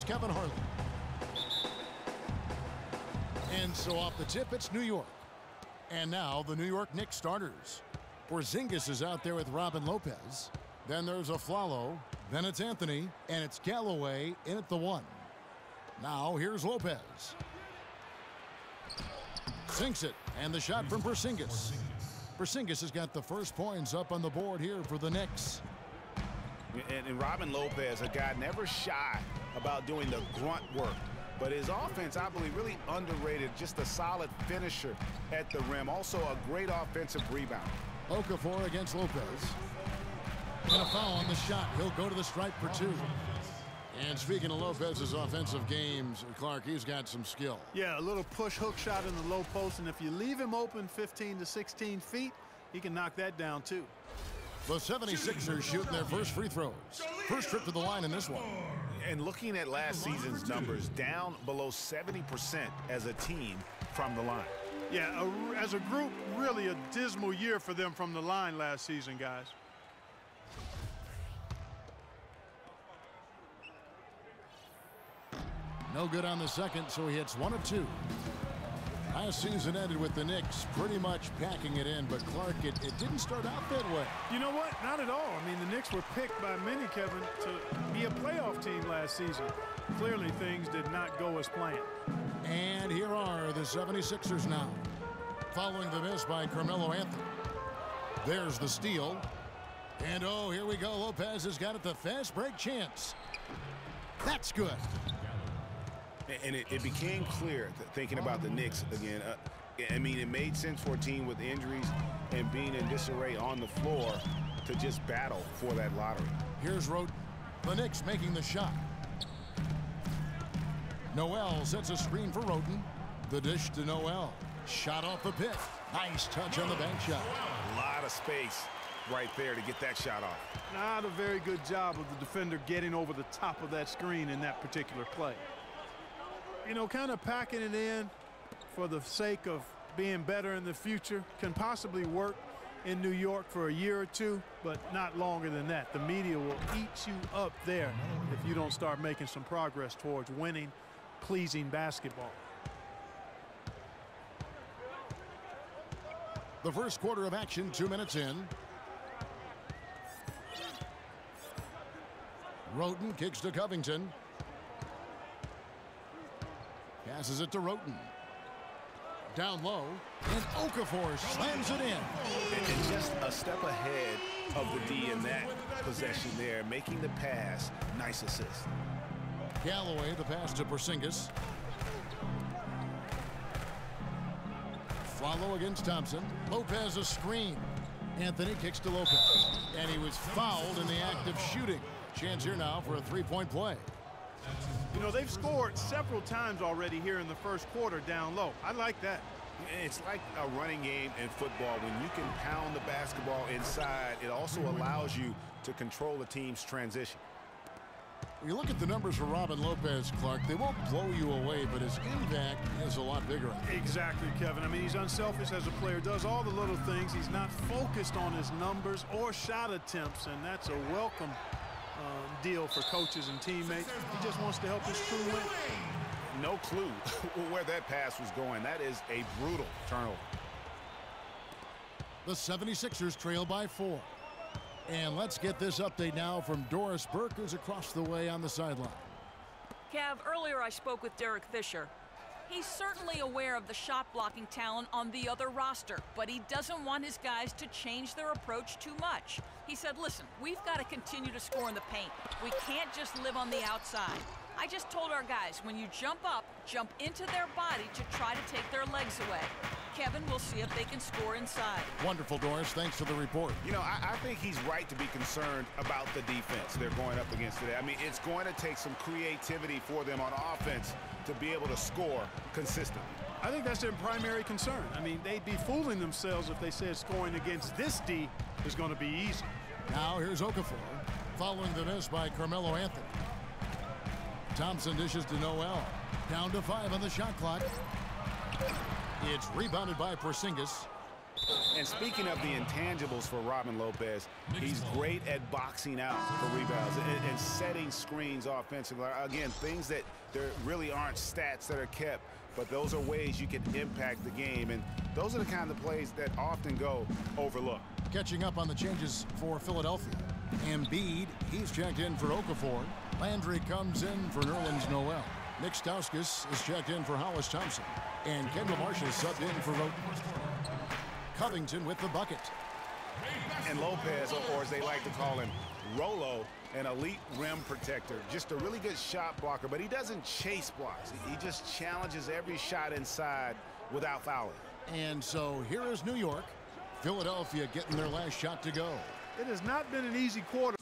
Kevin Harlan. And so off the tip, it's New York. And now the New York Knicks starters. Porzingis is out there with Robin Lopez. Then there's Aflalo. Then it's Anthony. And it's Galloway in at the 1. Now here's Lopez. Sinks it. And the shot from Porzingis. Porzingis has got the first points up on the board here for the Knicks. And Robin Lopez, a guy never shy about doing the grunt work. But his offense, I believe, really underrated. Just a solid finisher at the rim. Also a great offensive rebound. Okafor against Lopez. And a foul on the shot. He'll go to the stripe for 2. And speaking of Lopez's offensive games, Clark, he's got some skill. Yeah, a little push hook shot in the low post. And if you leave him open 15 to 16 feet, he can knock that down too. The 76ers shooting their first free throws. First trip to the line in this one. And looking at last season's numbers, down below 70% as a team from the line. Yeah, as a group, really a dismal year for them from the line last season, guys. No good on the second, so he hits 1 of 2. Last season ended with the Knicks pretty much packing it in, but Clark, it didn't start out that way. You know what? Not at all. I mean, the Knicks were picked by many, Kevin, to be a playoff team last season. Clearly, things did not go as planned. And here are the 76ers now. Following the miss by Carmelo Anthony. There's the steal. And oh, here we go. Lopez has got it, the fast break chance. That's good. And it became clear, thinking about the Knicks again, I mean, it made sense for a team with injuries and being in disarray on the floor to just battle for that lottery. Here's Roten. The Knicks making the shot. Noel sets a screen for Roten. The dish to Noel. Shot off the pit. Nice touch on the bank shot. A lot of space right there to get that shot off. Not a very good job of the defender getting over the top of that screen in that particular play. You know, kind of packing it in for the sake of being better in the future can possibly work in New York for a year or 2, but not longer than that. The media will eat you up there if you don't start making some progress towards winning, pleasing basketball. The first quarter of action, 2 minutes in. Roten kicks to Covington. Passes it to Roten. Down low, and Okafor slams it in. And just a step ahead of the D in that possession there, making the pass. Nice assist. Galloway, the pass to Porzingis. Follow against Thompson. Lopez a screen. Anthony kicks to Lopez. And he was fouled in the act of shooting. Chance here now for a three-point play. You know, they've scored several times already here in the first quarter down low. I like that. It's like a running game in football. When you can pound the basketball inside, it also allows you to control the team's transition. When you look at the numbers for Robin Lopez, Clark, they won't blow you away, but his impact is a lot bigger. Exactly, Kevin. I mean, he's unselfish as a player, does all the little things. He's not focused on his numbers or shot attempts, and that's a welcome deal for coaches and teammates. He just wants to help his crew win. No clue where that pass was going. That is a brutal turnover. The 76ers trail by 4. And let's get this update now from Doris Burke, who's across the way on the sideline. Cav, earlier I spoke with Derek Fisher. He's certainly aware of the shot-blocking talent on the other roster, but he doesn't want his guys to change their approach too much. He said, listen, we've got to continue to score in the paint. We can't just live on the outside. I just told our guys, when you jump up, jump into their body to try to take their legs away. Kevin, we'll see if they can score inside. Wonderful, Doris. Thanks for the report. You know, I think he's right to be concerned about the defense they're going up against today. I mean, it's going to take some creativity for them on offense to be able to score consistently. I think that's their primary concern. I mean, they'd be fooling themselves if they said scoring against this D is going to be easy. Now here's Okafor, following the miss by Carmelo Anthony. Thompson dishes to Noel. Down to 5 on the shot clock. It's rebounded by Porzingis. And speaking of the intangibles for Robin Lopez, he's great at boxing out for rebounds and setting screens offensively. Again, things that there really aren't stats that are kept, but those are ways you can impact the game. And those are the kind of plays that often go overlooked. Catching up on the changes for Philadelphia. Embiid, he's checked in for Okafor. Landry comes in for Nerlens Noel. Nick Stauskas is checked in for Hollis Thompson. And Kendall Marshall subbed in for Roten. Covington with the bucket. And Lopez, or as they like to call him, Rolo, an elite rim protector. Just a really good shot blocker, but he doesn't chase blocks. He just challenges every shot inside without fouling. And so here is New York. Philadelphia getting their last shot to go. It has not been an easy quarter.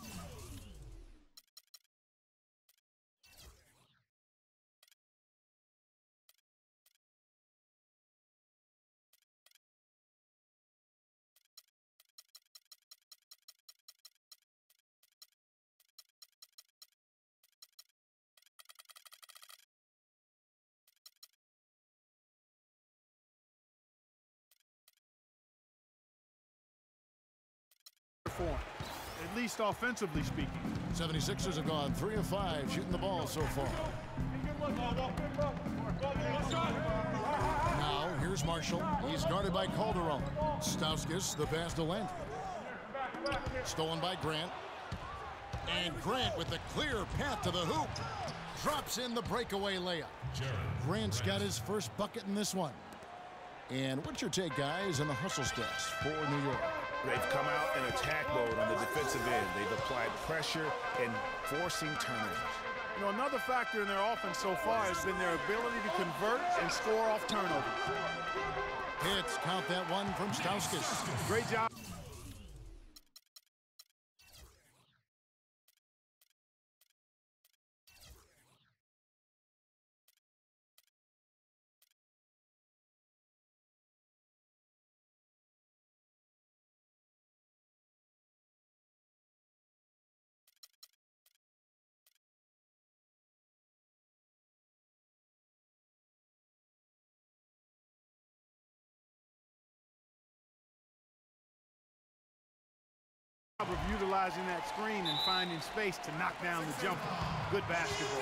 At least offensively speaking. 76ers have gone 3 of 5 shooting the ball so far. Now here's Marshall. He's guarded by Calderon. Stauskas, the pass to Landry. Stolen by Grant. And Grant with the clear path to the hoop. Drops in the breakaway layup. Grant's got his first bucket in this one. And what's your take, guys, on the hustle stats for New York? They've come out in attack mode on the defensive end. They've applied pressure and forcing turnovers. You know, another factor in their offense so far has been their ability to convert and score off turnovers. Hits, count that one from Stauskas. Great job. Of utilizing that screen and finding space to knock down the jumper. Good basketball.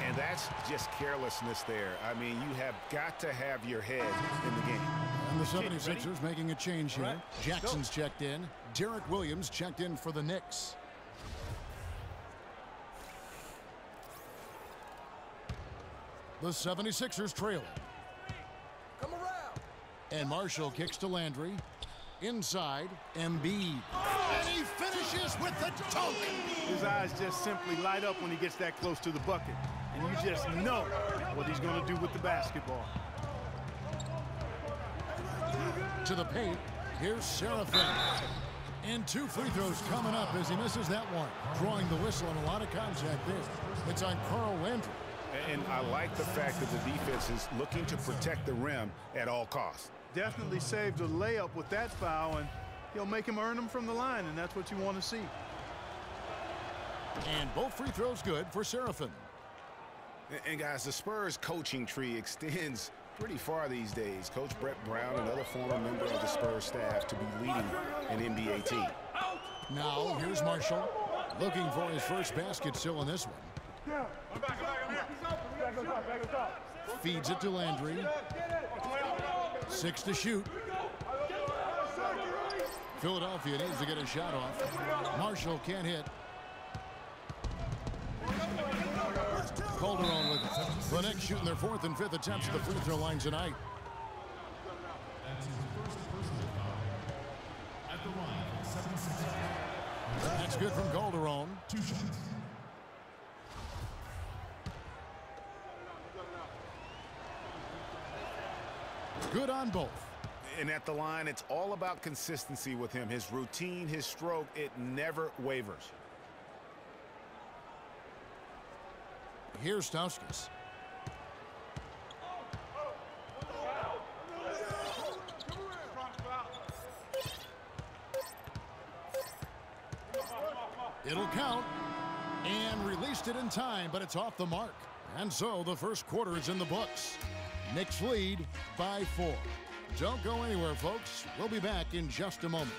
And that's just carelessness there. I mean, you have got to have your head in the game. And the 76ers making a change here. Right. Jackson's checked in. Derek Williams checked in for the Knicks. The 76ers trailing. Come around. And Marshall kicks to Landry. Inside, Embiid. And he finishes with the dunk. His eyes just simply light up when he gets that close to the bucket. And you just know what he's going to do with the basketball. To the paint, here's Seraphin. And 2 free throws coming up as he misses that one. Drawing the whistle and a lot of contact there. It's on Carl Landry. And I like the fact that the defense is looking to protect the rim at all costs. Definitely saved a layup with that foul, and he'll make him earn them from the line, and that's what you want to see. And both free throws good for Seraphin. And guys, the Spurs coaching tree extends pretty far these days. Coach Brett Brown, another former member of the Spurs staff, to be leading an NBA team. Now here's Marshall looking for his first basket still in this one. Feeds it to Landry. 6 to shoot. Philadelphia needs to get a shot off. Marshall can't hit. Calderon with it. The Knicks shooting their 4th and 5th attempts at the free throw line tonight. That's good from Calderon. 2 shots. Good on both. And at the line, it's all about consistency with him. His routine, his stroke, it never wavers. Here's Stauskas. It'll count. And released it in time, but it's off the mark. And so the first quarter is in the books. Knicks lead by 4. Don't go anywhere, folks. We'll be back in just a moment.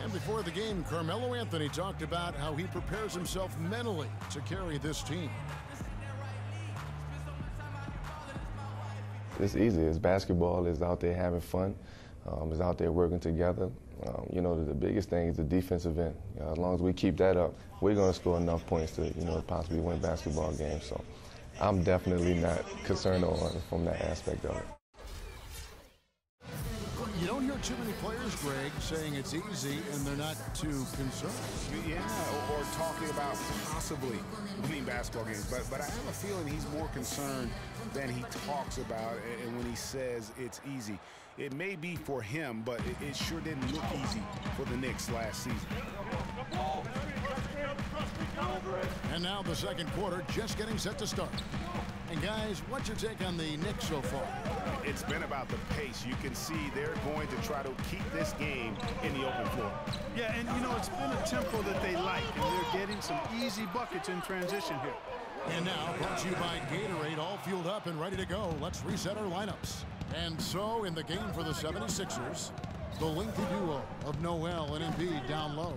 And before the game, Carmelo Anthony talked about how he prepares himself mentally to carry this team. It's easy. It's basketball. It's out there having fun. It's out there working together. You know, the biggest thing is the defensive end. As long as we keep that up, we're going to score enough points to, you know, possibly win basketball games. So I'm definitely not concerned from that aspect of it. You don't hear too many players, Greg, saying it's easy and they're not too concerned. Yeah, or talking about possibly winning basketball games. But I have a feeling he's more concerned than he talks about, and when he says it's easy. It may be for him, but it sure didn't look easy for the Knicks last season. And now the second quarter just getting set to start. And guys, what's your take on the Knicks so far? It's been about the pace. You can see they're going to try to keep this game in the open floor. Yeah, and you know, it's been a tempo that they like, and they're getting some easy buckets in transition here. And now, brought to you by Gatorade, all fueled up and ready to go. Let's reset our lineups. And so, in the game for the 76ers, the lengthy duo of Noel and Embiid down low.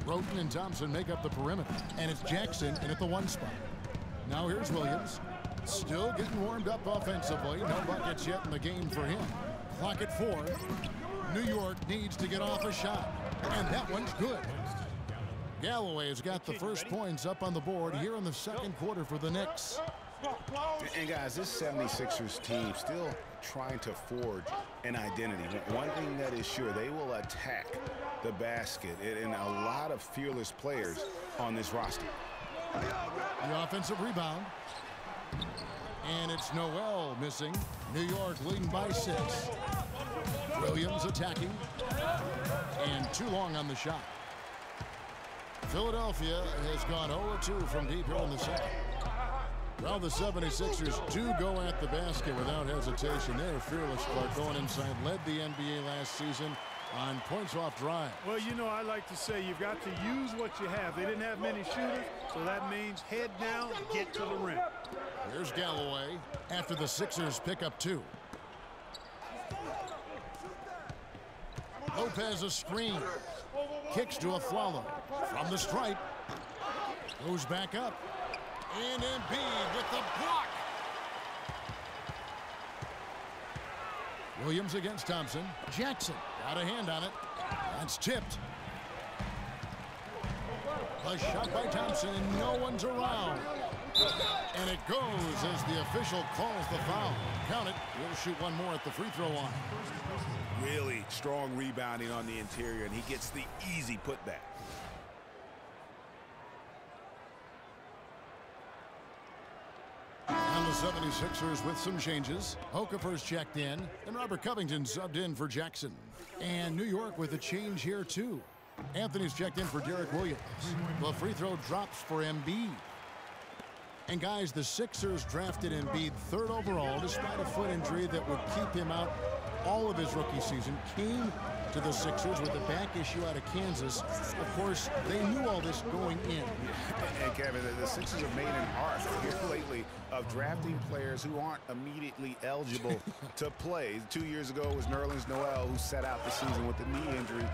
Roten and Thompson make up the perimeter. And it's Jackson in at the 1 spot. Now here's Williams. Still getting warmed up offensively. No buckets yet in the game for him. Clock at 4. New York needs to get off a shot. And that one's good. Galloway has got the first points up on the board here in the second quarter for the Knicks. And guys, this 76ers team still trying to forge an identity. One thing that is sure, they will attack the basket, and a lot of fearless players on this roster. The offensive rebound. And it's Noel missing. New York leading by 6. Williams attacking. And too long on the shot. Philadelphia has gone 0-2 from deep here in the second. Well, the 76ers do go at the basket without hesitation. They're fearless, Clark, going inside. Led the NBA last season on points off drive. Well, you know, I like to say you've got to use what you have. They didn't have many shooters, so that means head down, get to the rim. Here's Galloway after the Sixers pick up 2. Lopez a screen. Kicks to Afflalo from the stripe. Goes back up. And Embiid with the block. Williams against Thompson. Jackson got a hand on it. That's tipped. A shot by Thompson, and no one's around. And it goes as the official calls the foul. Count it. We'll shoot one more at the free throw line. Really strong rebounding on the interior, and he gets the easy putback. And the 76ers with some changes. Okafor's checked in, and Robert Covington subbed in for Jackson. And New York with a change here, too. Anthony's checked in for Derek Williams. The free throw drops for Embiid. And guys, the Sixers drafted Embiid 3rd overall despite a foot injury that would keep him out all of his rookie season. Came to the Sixers with a back issue out of Kansas. Of course, they knew all this going in. And Kevin, the Sixers have made an art here lately of drafting players who aren't immediately eligible to play. 2 years ago it was Nerlens Noel, who sat out the season with a knee injury.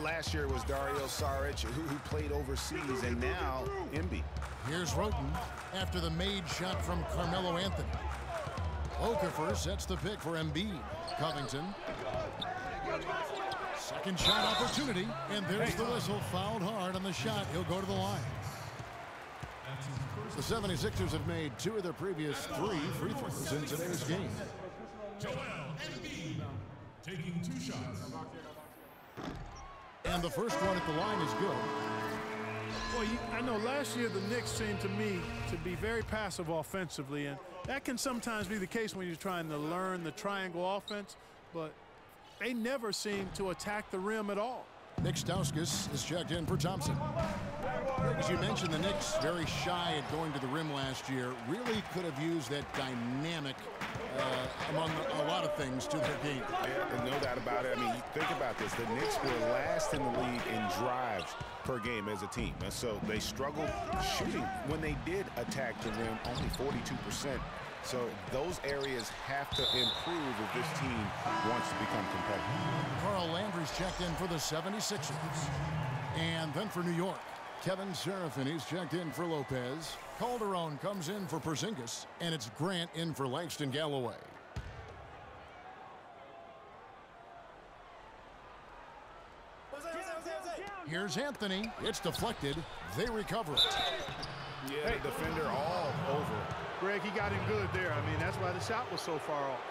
Last year it was Dario Saric, who played overseas, and now Embiid. Here's Roten after the made shot from Carmelo Anthony. Okafor sets the pick for Embiid. Covington. Second shot opportunity, and there's the whistle. Fouled hard on the shot. He'll go to the line. The 76ers have made 2 of their previous 3 free throws in today's game. Joel Embiid taking 2 shots. And the first one at the line is good. Well, I know last year the Knicks seemed to me to be very passive offensively, and that can sometimes be the case when you're trying to learn the triangle offense, but they never seem to attack the rim at all. Nick Stauskas is checked in for Thompson. As you mentioned, the Knicks very shy at going to the rim last year. Really could have used that dynamic among a lot of things to their game. Yeah, no doubt about it. I mean, think about this. The Knicks were last in the league in drives per game as a team. And so they struggled shooting. When they did attack the rim, only 42%. So those areas have to improve if this team wants to become competitive. Carl Landry's checked in for the 76ers. And then for New York, Kevin Serafini's checked in for Lopez. Calderon comes in for Porzingis, and it's Grant in for Langston Galloway. Here's Anthony. It's deflected. They recover it. Yeah, the defender all over. Greg, he got him good there. I mean, that's why the shot was so far off.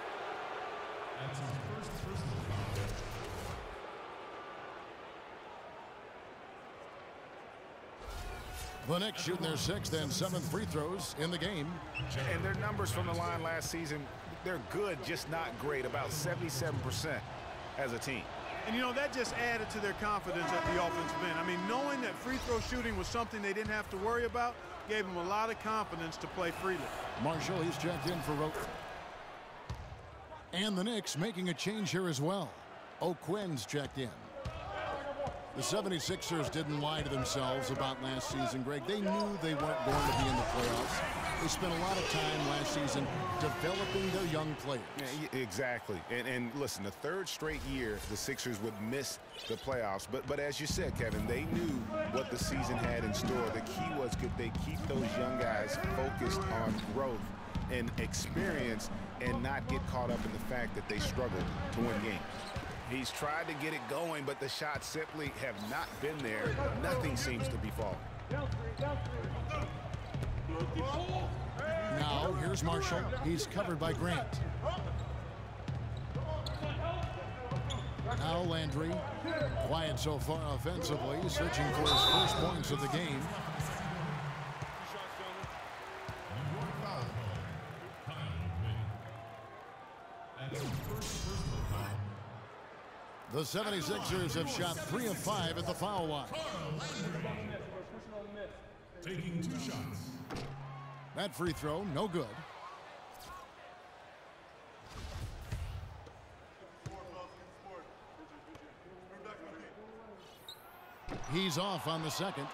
That's his first personal foul. The Knicks shooting their 6th and 7th free throws in the game. And their numbers from the line last season, they're good, just not great, about 77% as a team. And, you know, that just added to their confidence at the offensive end. I mean, knowing that free throw shooting was something they didn't have to worry about gave them a lot of confidence to play freely. Marshall, he's checked in for Roten. And the Knicks making a change here as well. O'Quinn's checked in. The 76ers didn't lie to themselves about last season, Greg. They knew they weren't going to be in the playoffs. They spent a lot of time last season developing their young players. Yeah, exactly. And listen, the 3rd straight year the Sixers would miss the playoffs. But as you said, Kevin, they knew what the season had in store. The key was, could they keep those young guys focused on growth and experience and not get caught up in the fact that they struggled to win games. He's tried to get it going, but the shots simply have not been there. Nothing seems to be falling. Now, here's Marshall. He's covered by Grant. Now Landry. Quiet so far offensively, searching for his first points of the game. The 76ers have shot 3 of 5 at the foul line. Taking 2 shots. That free throw, no good. He's off on the second.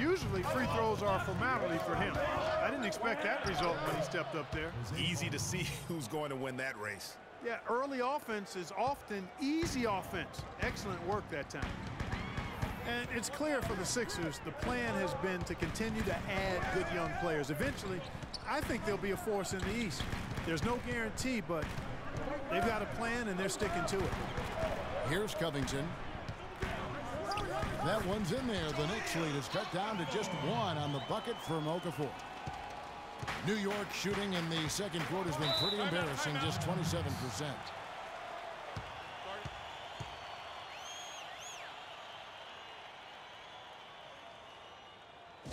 Usually free throws are a formality for him. I didn't expect that result when he stepped up there. It's easy to see who's going to win that race. Yeah, early offense is often easy offense. Excellent work that time. And it's clear for the Sixers, the plan has been to continue to add good young players. Eventually, I think they'll be a force in the East. There's no guarantee, but they've got a plan and they're sticking to it. Here's Covington. That one's in there. The Knicks lead is cut down to just 1 on the bucket from Okafor. New York shooting in the second quarter has been pretty embarrassing, just 27%.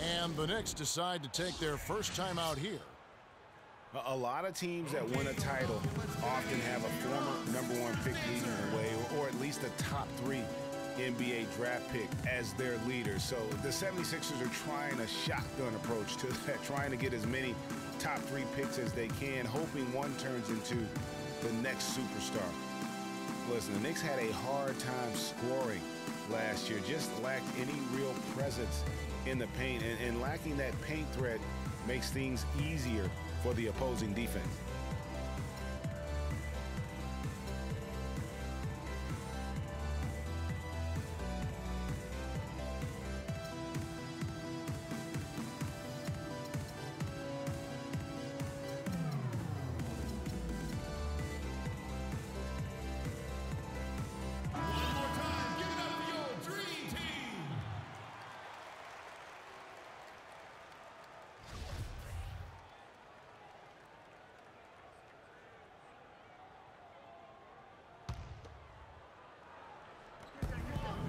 And the Knicks decide to take their first time out here. A lot of teams that win a title often have a former #1 pick leading the way, or at least a top 3 NBA draft pick as their leader. So the 76ers are trying a shotgun approach to that, trying to get as many top 3 picks as they can, hoping one turns into the next superstar. Listen, the Knicks had a hard time scoring last year, just lacked any real presence in the paint, and lacking that paint threat makes things easier for the opposing defense.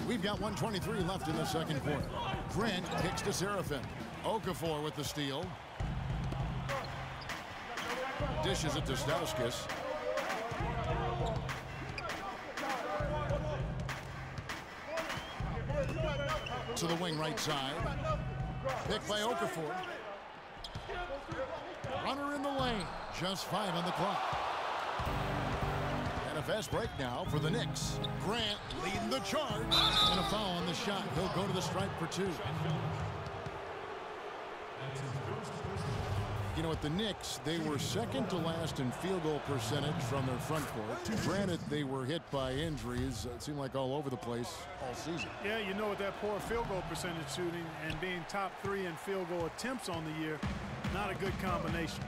We've got 1:23 left in the second quarter. Grant kicks to Serafin. Okafor with the steal. Dishes it to Stauskas. to the wing right side. Picked by Okafor. Runner in the lane. Just 5 on the clock. And a fast break now for the Knicks. Grant leading the charge. And a foul on the shot. He'll go to the stripe for 2. You know, at the Knicks, they were second to last in field goal percentage from their front court. Granted, they were hit by injuries. It seemed like all over the place all season. Yeah, you know, with that poor field goal percentage shooting and being top 3 in field goal attempts on the year, not a good combination.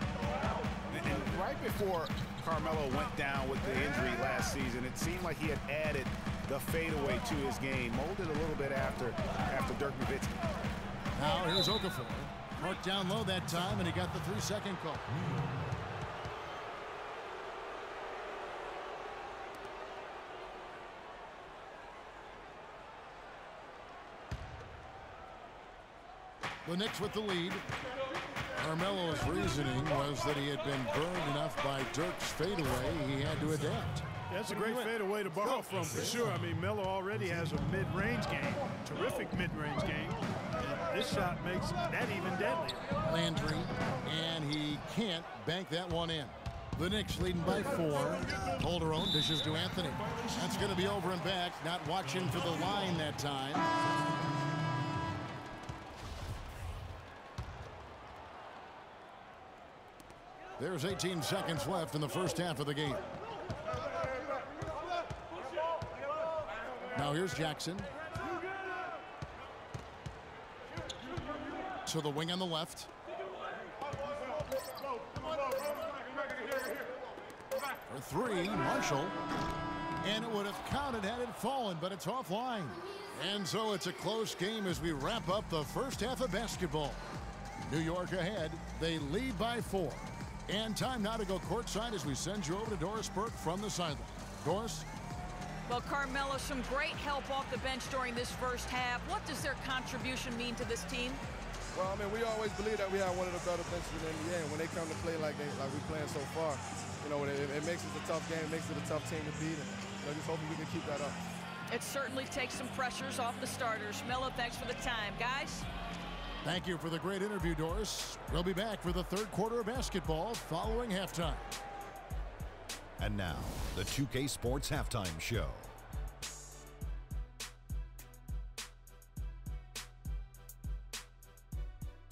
And right before Carmelo went down with the injury last season, it seemed like he had added the fadeaway to his game, molded a little bit after Dirk Nowitzki. Now here's Okafor. Marked down low that time, and he got the 3-second call. The Knicks with the lead. Carmelo's reasoning was that he had been burned enough by Dirk's fadeaway, he had to adapt. That's a great fadeaway to borrow from, for sure. I mean, Melo already has a mid-range game, terrific mid-range game. And this shot makes that even deadlier. Landry, and he can't bank that one in. The Knicks leading by 4. Calderon dishes to Anthony. That's going to be over and back, not watching for the line that time. There's 18 seconds left in the first half of the game. Now here's Jackson. To the wing on the left. For 3, Marshall. And it would have counted had it fallen, but it's offline. And so it's a close game as we wrap up the first half of basketball. New York ahead. They lead by 4. And time now to go courtside as we send you over to Doris Burke from the sideline. Doris? Well, Carmelo, some great help off the bench during this first half. What does their contribution mean to this team? Well, I mean, we always believe that we have one of the better benches in the NBA. And when they come to play like we're playing so far, you know, it makes it a tough game, it makes it a tough team to beat. And, you know, just hoping we can keep that up. It certainly takes some pressures off the starters. Melo, thanks for the time. Guys? Thank you for the great interview, Doris. We'll be back for the third quarter of basketball following halftime. And now, the 2K Sports Halftime Show.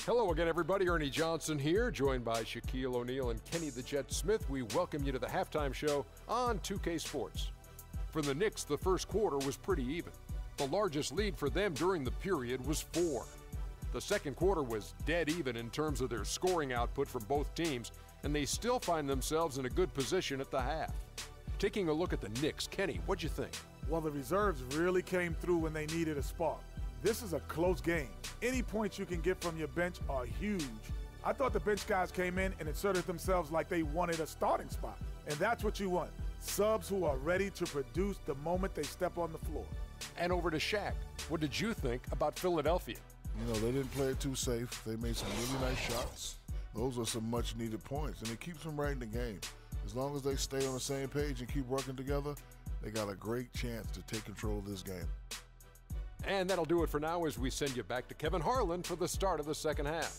Hello again, everybody. Ernie Johnson here, joined by Shaquille O'Neal and Kenny the Jet Smith. We welcome you to the halftime show on 2K Sports. For the Knicks, the first quarter was pretty even. The largest lead for them during the period was 4. The second quarter was dead even in terms of their scoring output from both teams, and they still find themselves in a good position at the half. Taking a look at the Knicks, Kenny, what'd you think? Well, the reserves really came through when they needed a spark. This is a close game. Any points you can get from your bench are huge. I thought the bench guys came in and inserted themselves like they wanted a starting spot. And that's what you want. Subs who are ready to produce the moment they step on the floor. And over to Shaq. What did you think about Philadelphia? You know, they didn't play it too safe. They made some really nice shots. Those are some much-needed points, and it keeps them right in the game. As long as they stay on the same page and keep working together, they got a great chance to take control of this game. And that'll do it for now as we send you back to Kevin Harlan for the start of the second half.